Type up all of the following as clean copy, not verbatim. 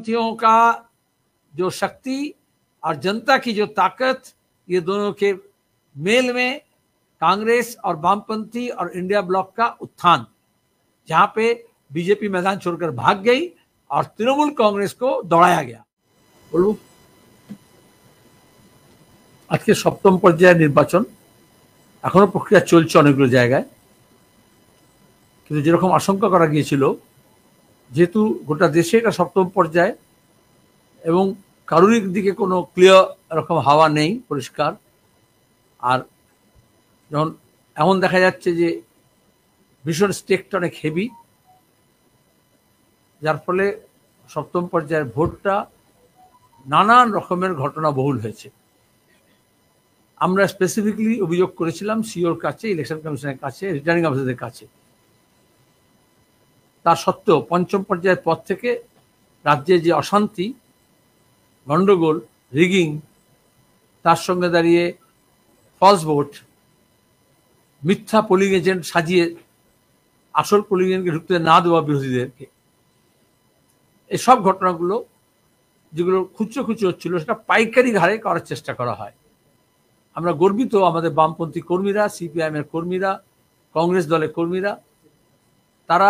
वामपंथियों का जो शक्ति और जनता की जो ताकत, ये दोनों के मेल में कांग्रेस और वामपंथी और इंडिया ब्लॉक का उत्थान, जहां पे बीजेपी मैदान छोड़कर भाग गई और तृणमूल कांग्रेस को दौड़ाया गया। बोलूं, आज के सप्तम पर्याय निर्वाचन एखोनो प्रक्रिया चलছে অনেকগুলো জায়গায়, কিন্তু যেরকম আশঙ্কা করা গিয়েছিল, যেহেতু গোটা দেশে এটা সপ্তম পর্যায়ে এবং কারোর দিকে কোনো ক্লিয়ার এরকম হাওয়া নেই পরিষ্কার, আর যখন এমন দেখা যাচ্ছে যে ভীষণ স্টেকটা অনেক হেভি, যার ফলে সপ্তম পর্যায়ের ভোটটা নানান রকমের ঘটনা বহুল হয়েছে। আমরা স্পেসিফিকলি অভিযোগ করেছিলাম সিওর কাছে, ইলেকশন কমিশনের কাছে, রিটার্নিং অফিসারদের কাছে। তা সত্ত্বেও পঞ্চম পর্যায়ের পর থেকে রাজ্যে যে অশান্তি, গন্ডগোল, রিগিং, তার সঙ্গে দাঁড়িয়ে ফলস ভোট, মিথ্যা পোলিং এজেন্ট সাজিয়ে আসল পোলিং এজেন্টকে ঢুকতে না দেওয়া বিরোধীদেরকে, এসব ঘটনাগুলো যেগুলো খুচরো খুচরো হচ্ছিল, সেটা পাইকারি হারে করার চেষ্টা করা হয়। আমরা গর্বিত, আমাদের বামপন্থী কর্মীরা, সিপিআইএম এর কর্মীরা, কংগ্রেস দলের কর্মীরা, তারা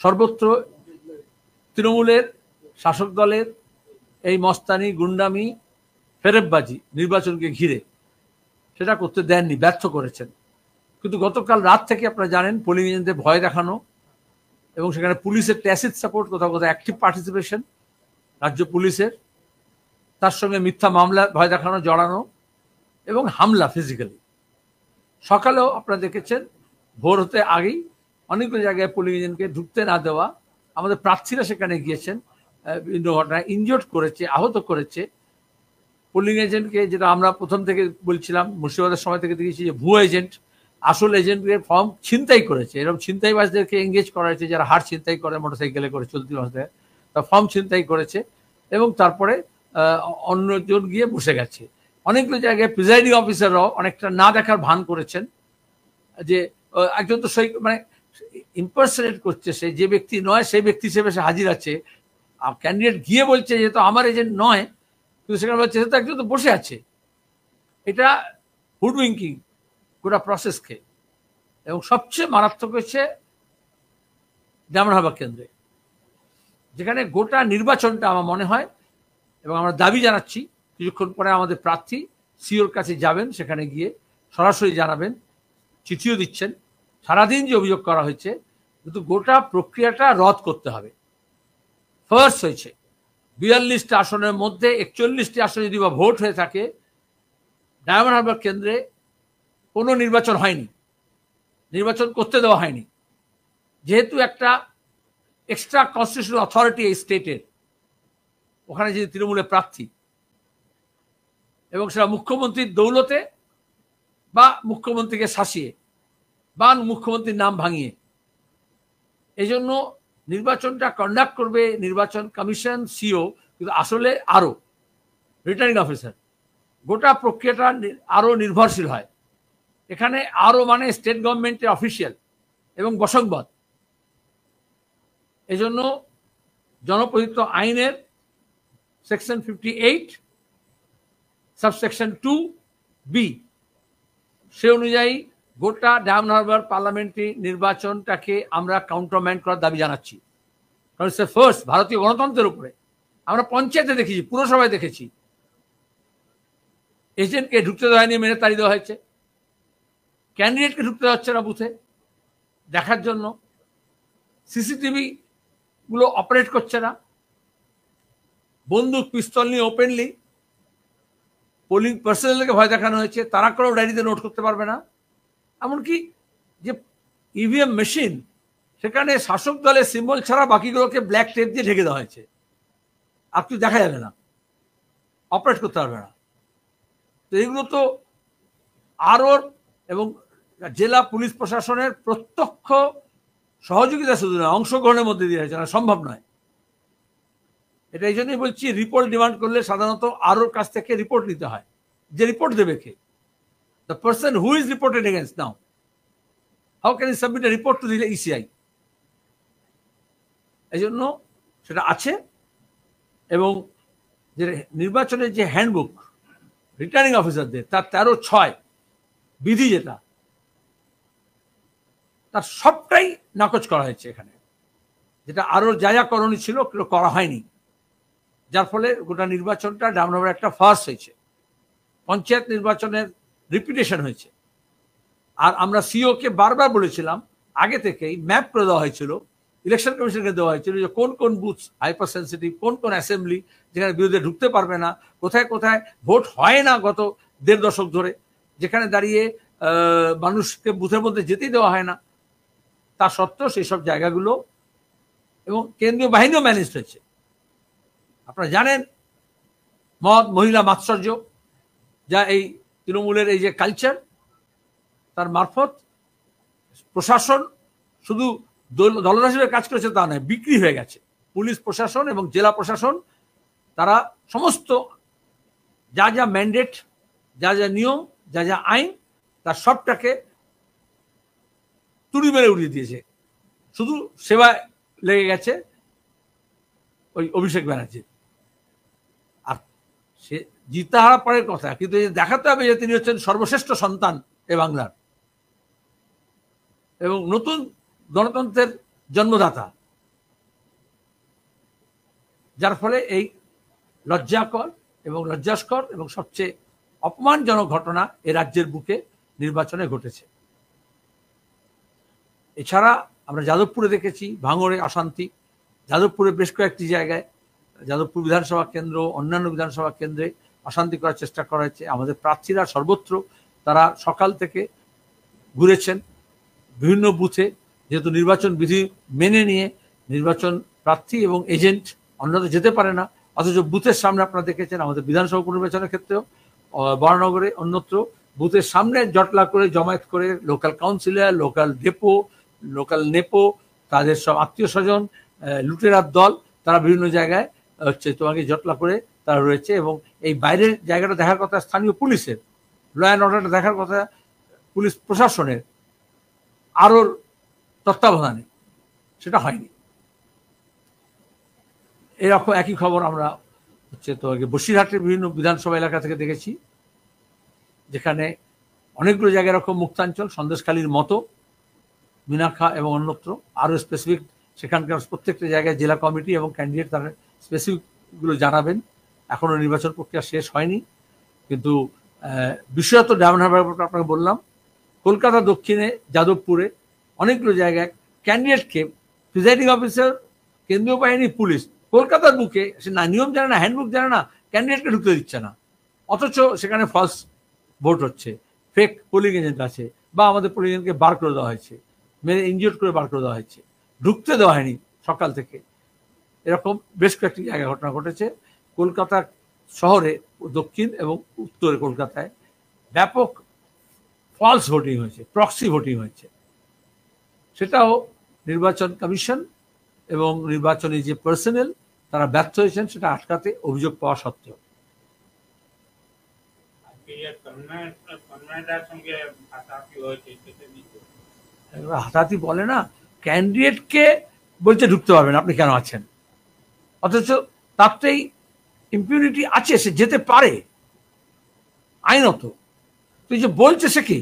সর্বত্র তৃণমূলের শাসক দলের এই মস্তানি, গুন্ডামি, ফেরেববাজি নির্বাচনকে ঘিরে সেটা করতে দেননি, ব্যর্থ করেছেন। কিন্তু গতকাল রাত থেকে আপনারা জানেন পোলিং এজেন্টদের ভয় দেখানো এবং সেখানে পুলিশের ট্যাসিট সাপোর্ট, কোথাও কোথাও অ্যাক্টিভ পার্টিসিপেশন রাজ্য পুলিশের, তার সঙ্গে মিথ্যা মামলা ভয় দেখানো, জড়ানো এবং হামলা ফিজিক্যালি। সকালেও আপনারা দেখেছেন ভোর হতে আগেই অনেকগুলো জায়গায় পোলিং এজেন্টকে ঢুকতে না দেওয়া, আমাদের প্রার্থীরা সেখানে গিয়েছেন, বিভিন্ন ঘটনায় ইনজোর্ড করেছে, আহত করেছে পোলিং এজেন্টকে। যেটা আমরা প্রথম থেকে বলছিলাম, মুর্শিদাবাদের সময় থেকে দেখেছি যে ভুয়ো এজেন্ট আসল এজেন্টকে ফর্ম ছিনতাই করেছে, এরকম ছিনতাইবাজদেরকে এঙ্গেজ করা হয়েছে, যারা হার ছিনতাই করে মোটরসাইকেলে করে চলতি মাসে, তা ফর্ম ছিনতাই করেছে এবং তারপরে অন্যজন গিয়ে বসে গেছে। অনেকগুলো জায়গায় প্রিজাইডিং অফিসাররাও অনেকটা না দেখার ভান করেছেন, যে একজন তো সেই মানে ইম্পারসনেট করছে, সে যে ব্যক্তি নয় সেই ব্যক্তি হিসেবে সে হাজির আছে। ক্যান্ডিডেট গিয়ে বলছে যেহেতু আমার এজেন্ট নয়, কিন্তু সেখানে বলছে যেহেতু একজন তো বসে আছে। এটা হুডউইঙ্কিং গোটা প্রসেসকে। এবং সবচেয়ে মারাত্মক হচ্ছে ডায়মন্ড হারবার কেন্দ্রে, যেখানে গোটা নির্বাচনটা আমার মনে হয়, এবং আমরা দাবি জানাচ্ছি কিছুক্ষণ পরে আমাদের প্রার্থী সিওর কাছে যাবেন, সেখানে গিয়ে সরাসরি জানাবেন, চিঠিও দিচ্ছেন, সারাদিন যে অভিযোগ করা হয়েছে, কিন্তু গোটা প্রক্রিয়াটা রদ করতে হবে। ফার্স্ট হয়েছে 42টা আসনের মধ্যে 41টি আসনে যদি বা ভোট হয়ে থাকে, ডায়মন্ড হারবার কেন্দ্রে কোনো নির্বাচন হয়নি, নির্বাচন করতে দেওয়া হয়নি, যেহেতু একটা এক্সট্রা কনস্টিটিউশনাল অথরিটি এই স্টেটের, ওখানে যদি তৃণমূলের প্রার্থী, এবং সেটা মুখ্যমন্ত্রীর দৌলতে বা মুখ্যমন্ত্রীকে শাসিয়ে বা মুখ্যমন্ত্রীর নাম ভাঙিয়ে, এই জন্য নির্বাচনটা কন্ডাক্ট করবে নির্বাচন কমিশন, সিও, কিন্তু আসলে আরো রিটার্নিং অফিসার। গোটা প্রক্রিয়াটা আরো নির্ভরশীল হয়। এখানে আরো মানে স্টেট গভর্নমেন্টের অফিসিয়াল এবং বসংবাদ। এই জন্য জনপ্রতিনিধিত্ব আইনের সেকশন 58 সাবসেকশন 2B সে অনুযায়ী গোটা ডায়মন্ড হারবার পার্লামেন্টারি নির্বাচনটাকে আমরা কাউন্টারম্যান্ড করার দাবি জানাচ্ছি। কারণ সে ফার্স্ট ভারতীয় গণতন্ত্রের উপরে। আমরা পঞ্চায়েতে দেখেছি, পুরসভায় দেখেছি, এজেন্টকে ঢুকতে দেওয়া হয়নি, মেরে তাড়িয়ে দেওয়া হয়েছে। ক্যান্ডিডেটকে ঢুকতে দেওয়া হচ্ছে না বুথে দেখার জন্য, সিসিটিভি গুলো অপারেট করছে না, বন্দুক পিস্তল নিয়ে ওপেনলি পোলিং পার্সোনালকে ভয় দেখানো হয়েছে, তারা করেও ডায়েরিতে নোট করতে পারবে না। এমনকি যে ইভিএম মেশিন, সেখানে শাসক দলের সিম্বল ছাড়া বাকিগুলোকে ব্ল্যাক টেপ দিয়ে ঢেকে দেওয়া হয়েছে, আর কিছু দেখা যাবে না, অপারেট করতে পারবে না। তো এগুলো তো আরও এবং জেলা পুলিশ প্রশাসনের প্রত্যক্ষ সহযোগিতা শুধু নয়, অংশগ্রহণের মধ্যে দিয়ে হয়েছে, না সম্ভব নয়। এটা এই জন্যই বলছি, রিপোর্ট ডিমান্ড করলে সাধারণত আরোর কাছ থেকে রিপোর্ট নিতে হয়। যে রিপোর্ট দেবে কে? The person who is reported against now, how can I submit a report to the ECI? এই জন্য সেটা আছে। এবং যে নির্বাচনের যে হ্যান্ডবুক রিটার্নিং অফিসারদের, তার 13(6) বিধি যেটা, তার সবটাই নাকচ করা হয়েছে এখানে, যেটা আরো যা যা করণীয় ছিল করা হয়নি, যার ফলে গোটা নির্বাচনটা ডামনামের একটা ফার্স হয়েছে, পঞ্চায়েত নির্বাচনের রিপিটেশন হয়েছে। আর আমরা সিওকে বারবার বলেছিলাম, আগে থেকেই ম্যাপ করে দেওয়া হয়েছিল, ইলেকশন কমিশনকে দেওয়া হয়েছিল যে কোন কোন বুথ হাইপার সেন্সিটিভ, কোন কোন অ্যাসেম্বলি যেখানে বিরোধী ঢুকতে পারবে না, কোথায় কোথায় ভোট হয় না গত 1.5 দশক ধরে, যেখানে দাঁড়িয়ে মানুষকে বুথের মধ্যে যেতেই দেওয়া হয় না। তা সত্ত্বেও সেই সব জায়গাগুলো, এবং কেন্দ্রীয় বাহিনীও ম্যানেজ হয়েছে। আপনারা জানেন মদ, মহিলা, মাৎসর্য, যা এই তৃণমূলের এই যে কালচার, তার মারফত প্রশাসন শুধু দলদাস হিসেবে কাজ করেছে তা নয়, বিক্রি হয়ে গেছে। পুলিশ প্রশাসন এবং জেলা প্রশাসন, তারা সমস্ত যা যা ম্যান্ডেট, যা যা নিয়ম, যা যা আইন, তার সবটাকে তুড়ি মেরে উড়িয়ে দিয়েছে। শুধু সেবায় লেগে গেছে ওই অভিষেক ব্যানার্জির। আর সে জিতে হারা পরের কথা, কিন্তু দেখাতে হবে যে তিনি হচ্ছেন সর্বশ্রেষ্ঠ সন্তান এ বাংলার এবং নতুন গণতন্ত্রের জন্মদাতা, যার ফলে এই লজ্জাকর এবং লজ্জাস্কর এবং সবচেয়ে অপমানজনক ঘটনা এ রাজ্যের বুকে নির্বাচনে ঘটেছে। এছাড়া আমরা যাদবপুরে দেখেছি ভাঙড়ে অশান্তি, যাদবপুরে বেশ কয়েকটি জায়গায়, যাদবপুর বিধানসভা কেন্দ্র, অন্যান্য বিধানসভা কেন্দ্রে অশান্তি করার চেষ্টা করা হয়েছে। আমাদের প্রার্থীরা সর্বত্র তারা সকাল থেকে ঘুরেছেন বিভিন্ন বুথে, যেহেতু নির্বাচন বিধি মেনে নিয়ে নির্বাচন প্রার্থী এবং এজেন্ট অন্যত্র যেতে পারে না, অথচ বুথের সামনে আপনারা দেখেছেন আমাদের বিধানসভা উপনির্বাচনের ক্ষেত্রেও বরানগরে অন্যত্র বুথের সামনে জটলা করে জমায়েত করে local councillor, local depot, local nepo, তাদের সব আত্মীয় স্বজন, লুটেরার দল, তারা বিভিন্ন জায়গায় তোমাকে জটলা করে তারা রয়েছে। এবং এই বাইরের জায়গাটা দেখার কথা স্থানীয় পুলিশের, ল অ্যান্ড অর্ডারটা দেখার কথা পুলিশ প্রশাসনের আরও তত্ত্বাবধানে, সেটা হয়নি। এরকম একই খবর আমরা তোমাকে বসিরহাটের বিভিন্ন বিধানসভা এলাকা থেকে দেখেছি, যেখানে অনেকগুলো জায়গায় এরকম মুক্তাঞ্চল, সন্দেশখালীর মতো, মিনাখা এবং অন্যত্র আরও স্পেসিফিক সেখানকার প্রত্যেকটা জায়গায় জেলা কমিটি এবং ক্যান্ডিডেট তারা স্পেসিফিকগুলো জানাবেন। এখনও নির্বাচন প্রক্রিয়া শেষ হয়নি, কিন্তু বিশেষত ডায়মন্ড হারবার আপনাকে বললাম, কলকাতা দক্ষিণে যাদবপুরে অনেকগুলো জায়গায় ক্যান্ডিডেটকে প্রিজাইডিং অফিসার, কেন্দ্রীয় বাহিনী, পুলিশ কলকাতার বুকে সে না নিয়ম জানে না, হ্যান্ডবুক জানে না, ক্যান্ডিডেটকে ঢুকতে দিচ্ছে না, অথচ সেখানে ফলস ভোট হচ্ছে, ফেক পোলিং এজেন্ট আছে, বা আমাদের পোলিং এজেন্টকে বার করে দেওয়া হয়েছে, মেরে ইনজিওর করে বার করে দেওয়া হয়েছে, ঢুকতে দেওয়া হয়নি সকাল থেকে। এরকম বেশ কয়েকটি জায়গায় ঘটনা ঘটেছে। কলকাতা শহরে, দক্ষিণ এবং উত্তরে কলকাতায় ব্যাপক ফলস ভোটিং হয়েছে, প্রক্সি ভোটিং হয়েছে। সেটাও নির্বাচন কমিশন এবং নির্বাচনী যে পার্সোনেল তারা ব্যর্থ হয়েছেন সেটা আটকাতে, অভিযোগ পাওয়া সত্ত্বেও। হাতাহাতি বলে না, ক্যান্ডিডেটকে বলছে ঢুকতে পারবেন, আপনি কেন আছেন, অথচ তাতেই ইম্পিউনিটি আছে, সে যেতে পারে আইনত। তুই যে বলছে সে কি,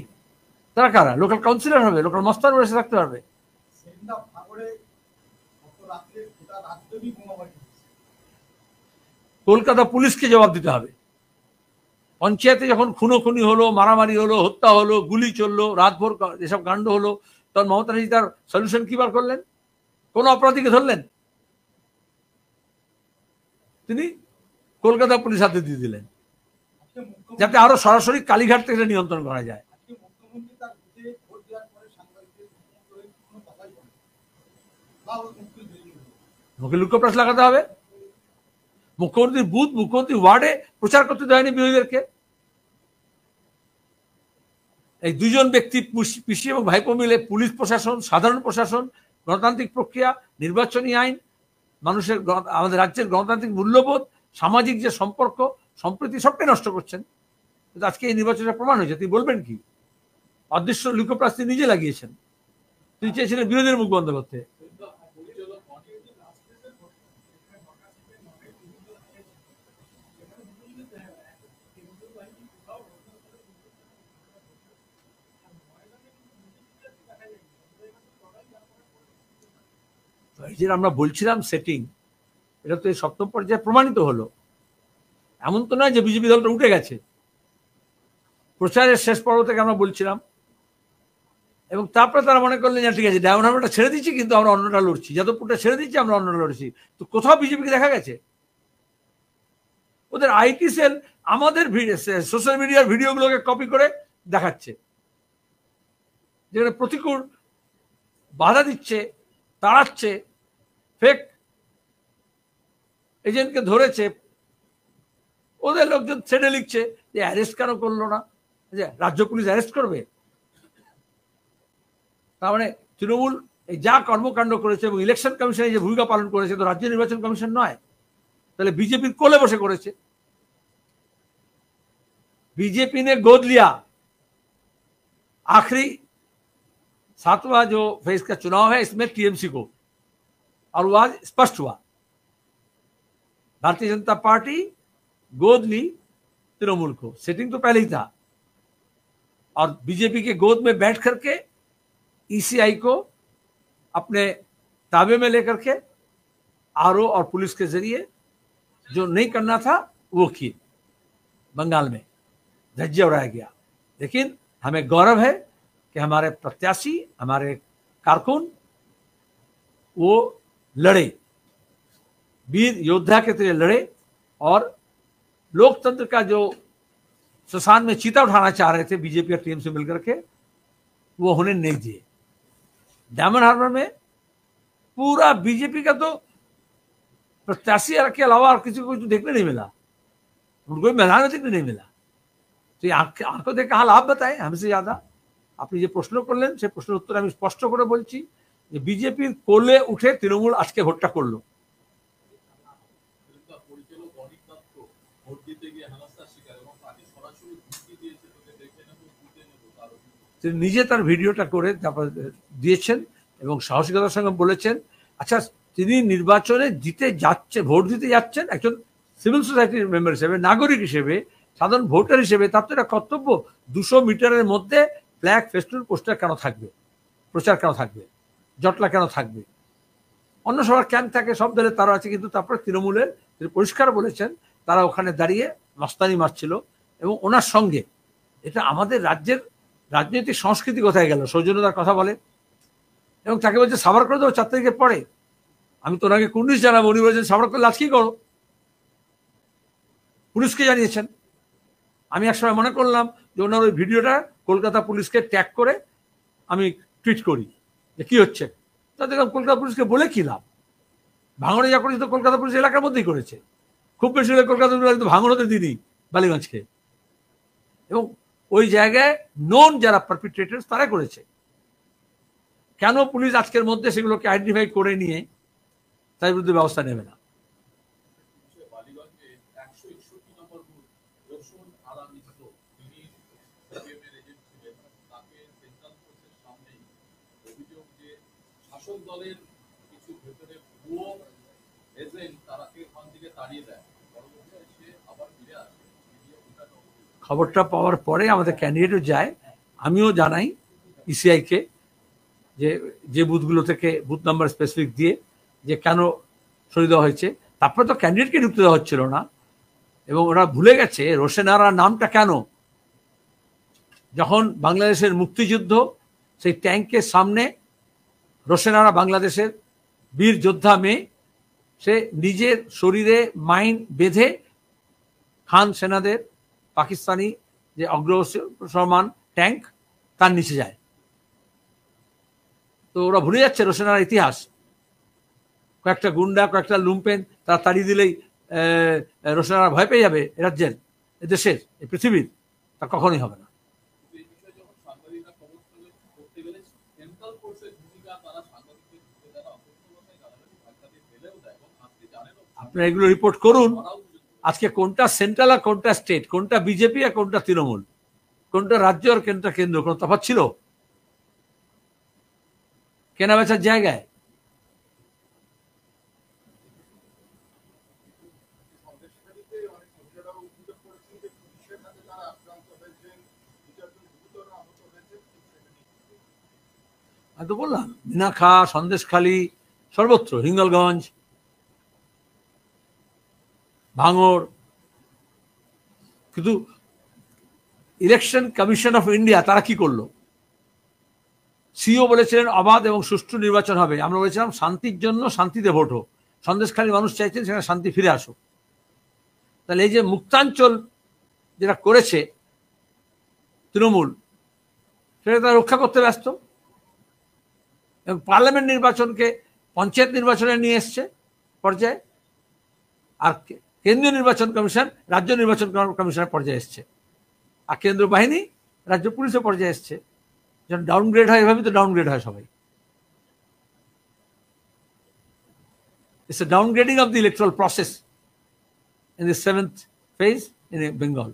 তারা কারা? লোকাল কাউন্সিলর হবে, লোকাল মস্তান বসে থাকতে পারবে। কলকাতা পুলিশকে জবাব দিতে হবে। পঞ্চায়েতে যখন খুনোখুনি হলো, মারামারি হলো, হত্যা হলো, গুলি চললো, রাতভর এসব কাণ্ড হলো, তখন মমতা ব্যানার্জি তার সলিউশন কি বার করলেন? কোন অপরাধীকে ধরলেন? তিনি কলকাতা পুলিশ হাতে দিয়ে দিলেন, যাতে আরো সরাসরি কালীঘাট থেকে নিয়ন্ত্রণ করা যায়। মুখে লুকোপ্রাস লাগাতে হবে। মুখ্যমন্ত্রীর বুথ, মুখ্যমন্ত্রী ওয়ার্ডে প্রচার করতে দেয়নি বিরোধীদেরকে। এই দুজন ব্যক্তি, পিসি এবং ভাইপো মিলে পুলিশ প্রশাসন, সাধারণ প্রশাসন, গণতান্ত্রিক প্রক্রিয়া, নির্বাচনী আইন, মানুষের, আমাদের রাজ্যের গণতান্ত্রিক মূল্যবোধ, সামাজিক যে সম্পর্ক, সম্প্রীতি, সবটাই নষ্ট করছেন। কিন্তু আজকে এই নির্বাচনের প্রমাণ হয়েছে। তিনি বলবেন কি? অদৃশ্য লুকোপ্রাস তিনি নিজে লাগিয়েছেন। তিনি চেয়েছিলেন বিরোধীর মুখ বন্ধ করতে। এই যে আমরা বলছিলাম সেটিং, এটা তো এই সপ্তম পর্যায়ে প্রমাণিত হলো। এমন তো নয় যে বিজেপি দলটা উঠে গেছে। প্রচারের শেষ পর্ব থেকে আমরা বলছিলাম, এবং তারপরে তারা মনে করলেন যে ঠিক আছে ডায়মন্ড হারবারটা ছেড়ে দিচ্ছি, কিন্তু আমরা অন্যটা লড়ছি, যাদবপুরটা ছেড়ে দিচ্ছি, আমরা অন্যটা লড়ছি। তো কোথাও বিজেপিকে দেখা গেছে? ওদের আইটি সেল আমাদের সোশ্যাল মিডিয়ার ভিডিওগুলোকে কপি করে দেখাচ্ছে, যেখানে প্রতিকূল বাধা দিচ্ছে, তাড়াচ্ছে, ফেক এজেন্টকে ধরেছে, ওদের লোকজন ছেড়ে লিখছে যে অ্যারেস্ট কেন করলো না, যে রাজ্য পুলিশ অ্যারেস্ট করবে? তার মানে তৃণমূল এই যা কর্মকাণ্ড করেছে এবং ইলেকশন কমিশনে যে ভূমিকা পালন করেছে, তো রাজ্য নির্বাচন কমিশন নয়, তাহলে बीजेपी কোলে বসে করেছে। बीजेपी ने गोद लिया। आखिरी 7वां जो फेज का चुनाव है, इसमें टीएमसी को, और वो आज स्पष्ट हुआ, भारतीय जनता पार्टी गोद ली तृणमूल को। सेटिंग तो पहले ही था, और बीजेपी के गोद में बैठ करके ईसीआई को अपने ताबे में लेकर के आरओ और पुलिस के जरिए जो नहीं करना था वो किए। बंगाल में धज्जियां उड़ाया गया। लेकिन हमें गौरव है कि हमारे प्रत्याशी, हमारे कारकुन, वो लड़े, वीर योद्धा के तरह लड़े, और लोकतंत्र का जो शमशान में चीता उठाना चाह रहे थे बीजेपी और टीएमसी मिलकर के, वो होने नहीं दिए। डायमंड हार्बर में पूरा बीजेपी का तो प्रत्याशी के अलावा और किसी को कुछ देखने नहीं मिला, उनको मैदान में देखने नहीं मिला। तो ये आंखों देखा हाल आप बताएं हमसे ज्यादा। আপনি যে প্রশ্ন করলেন সেই প্রশ্নের উত্তর আমি স্পষ্ট করে বলছি যে বিজেপির কোলে উঠে তৃণমূল আজকে ভোটটা করলো। তিনি নিজে তার ভিডিওটা করে তারপর দিয়েছেন এবং সাহসিকতার সঙ্গে বলেছেন, আচ্ছা তিনি নির্বাচনে জিতে যাচ্ছে, ভোট দিতে যাচ্ছেন একজন সিভিল সোসাইটির মেম্বার হিসেবে, নাগরিক হিসেবে, সাধারণ ভোটার হিসেবে, তার তো এটা কর্তব্য 200 মিটারের মধ্যে ফ্ল্যাগ, ফেস্টুন, পোস্টার কেন থাকবে, প্রচার কেন থাকবে, জটলা কেন থাকবে? অন্য সবার ক্যাম্প থাকে, সব দলের তারা আছে, কিন্তু তারপরে তৃণমূলের পরিষ্কার বলেছেন তারা ওখানে দাঁড়িয়ে মস্তানি মারছিল। এবং ওনার সঙ্গে এটা আমাদের রাজ্যের রাজনৈতিক সংস্কৃতি কোথায় গেল? সৌজন্যতার কথা বলে এবং তাকে বলছে সাবার করে দেবো 4 তারিখের পরে। আমি তো ওনাকে কুন্ডিশ জানাবো, উনি বলেছেন সাবার করলে আজকেই করো, পুলিশকে জানিয়েছেন। আমি একসময় মনে করলাম যে ওনার ওই ভিডিওটা কলকাতা পুলিশকে ট্যাগ করে আমি টুইট করি যে কি হচ্ছে। তা দেখলাম কলকাতা পুলিশকে বলে কি লাভ, ভাঙড়ে যা করেছে তো কলকাতা পুলিশ এলাকার মধ্যেই করেছে, খুব বেশি হলে কলকাতা পুলিশ ভাঙড় হতে দিনই বালিগঞ্জকে। এবং ওই জায়গায় নোন যারা পারপিট্রেটরস তারা করেছে। কেন পুলিশ আজকের মধ্যে সেগুলোকে আইডেন্টিফাই করে নিয়ে তার বিরুদ্ধে ব্যবস্থা নেবে না? খবরটা পাওয়ার পরে আমাদের ক্যান্ডিডেটও যায়, আমিও জানাই ইসিআইকে যে যে বুথগুলো থেকে বুথ নাম্বার স্পেসিফিক দিয়ে যে কেন সরিয়ে দেওয়া হয়েছে। তারপরে তো ক্যান্ডিডেটকে ঢুকতে দেওয়া হচ্ছিল না, এবং ওরা ভুলে গেছে রোশেন আরা নামটা কেন। যখন বাংলাদেশের মুক্তিযুদ্ধ, সেই ট্যাঙ্কের সামনে রোশেন আরা বাংলাদেশের বীর যোদ্ধা মেয়ে, সে নিজের শরীরে মাইন বেঁধে খান সেনাদের পাকিস্তানি যে অগ্রসরমান ট্যাঙ্ক তার নিচে যায়। তো ওরা ভুলে যাচ্ছে রোশেন আরার ইতিহাস। কয়েকটা গুন্ডা, কয়েকটা লুম্পেন তারা তাড়িয়ে দিলেই রোশেন আরা ভয় পেয়ে যাবে রাজ্যের, দেশের, এই পৃথিবীর? তা কখনোই হবে না। আপনারা এগুলো রিপোর্ট করুন। আজকে কোনটা সেন্ট্রাল আর কোনটা স্টেট, কোনটা বিজেপি আর কোনটা তৃণমূল, কোনটা রাজ্য আর কোনটা কেন্দ্র, কোন তফাৎ ছিল? কেনা বেচার জায়গায় আমি তো বললাম মিনাখা, সন্দেশখালী, সর্বত্র, হিঙ্গলগঞ্জ, ভাঙড়। কিন্তু ইলেকশন কমিশন অফ ইন্ডিয়া তারা কি করলো? সিও বলেছিলেন অবাধ এবং সুষ্ঠু নির্বাচন হবে, আমরা বলেছিলাম শান্তির জন্য শান্তিতে ভোট হোক, সন্দেশখালীর মানুষ চাইছেন সেখানে শান্তি ফিরে আসুক। তাহলে এই যে মুক্তাঞ্চল যেটা করেছে তৃণমূল, সেটা তারা রক্ষা করতে ব্যস্ত, এবং পার্লামেন্ট নির্বাচনকে পঞ্চায়েত নির্বাচনে নিয়ে এসছে পর্যায়ে, আর কেন্দ্রীয় নির্বাচন কমিশন রাজ্য নির্বাচন কমিশনের পর্যায়ে এসছে, আর কেন্দ্র বাহিনী রাজ্য পুলিশের পর্যায়ে এসছে। যখন ডাউনগ্রেড হয় এভাবেই তো ডাউনগ্রেড হয় সবাই। It's a downgrading of the electoral process in the 7th phase in Bengal.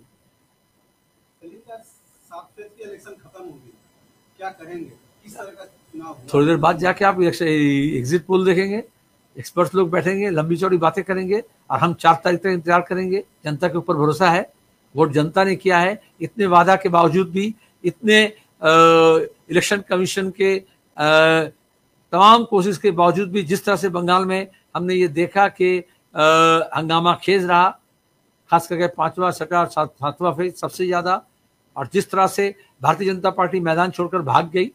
थोड़ी देर बाद जाके आप एग्जिट पोल देखेंगे, एक्सपर्ट्स लोग बैठेंगे, लंबी चौड़ी बातें करेंगे, और हम 4 तारीख तक इंतजार करेंगे। जनता के ऊपर भरोसा है, वोट जनता ने किया है। इतने वादा के बावजूद भी, इतने इलेक्शन कमीशन के तमाम कोशिश के बावजूद भी, जिस तरह से बंगाल में हमने ये देखा कि हंगामा खेज रहा, खास करके 5वां, 6वां, 7वां फेज सबसे ज्यादा, और जिस तरह से भारतीय जनता पार्टी मैदान छोड़कर भाग गई,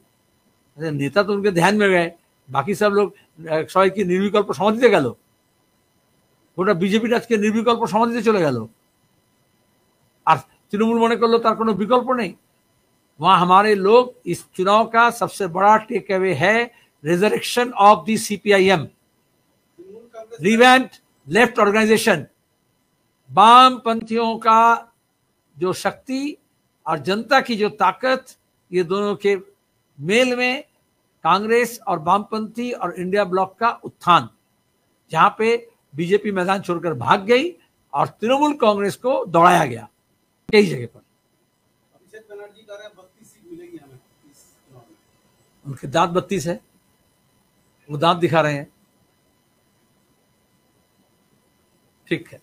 नेता तो उनके ध्यान में गए, बाकी सब लोग सबाई की निर्विकल्प समाधिते गেল, গোটা বিজেপিটা আজকে निर्विकल्प समाधिते চলে গেল, আর তৃণমূল মনে করলো তার কোনো বিকল্প নেই। वहां हमारे लोग, इस चुनाव का सबसे बड़ा टेक अवे है resurrection of the CPIM, revamped left organisation. वामपंथियों का जो शक्ति और जनता की जो ताकत, ये दोनों के मेल में कांग्रेस और वामपंथी और इंडिया ब्लॉक का उत्थान, जहां पे बीजेपी मैदान छोड़कर भाग गई और तृणमूल कांग्रेस को दौड़ाया गया कई जगह पर। उनके दांत 32 है, वो दांत दिखा रहे हैं। ठीक है।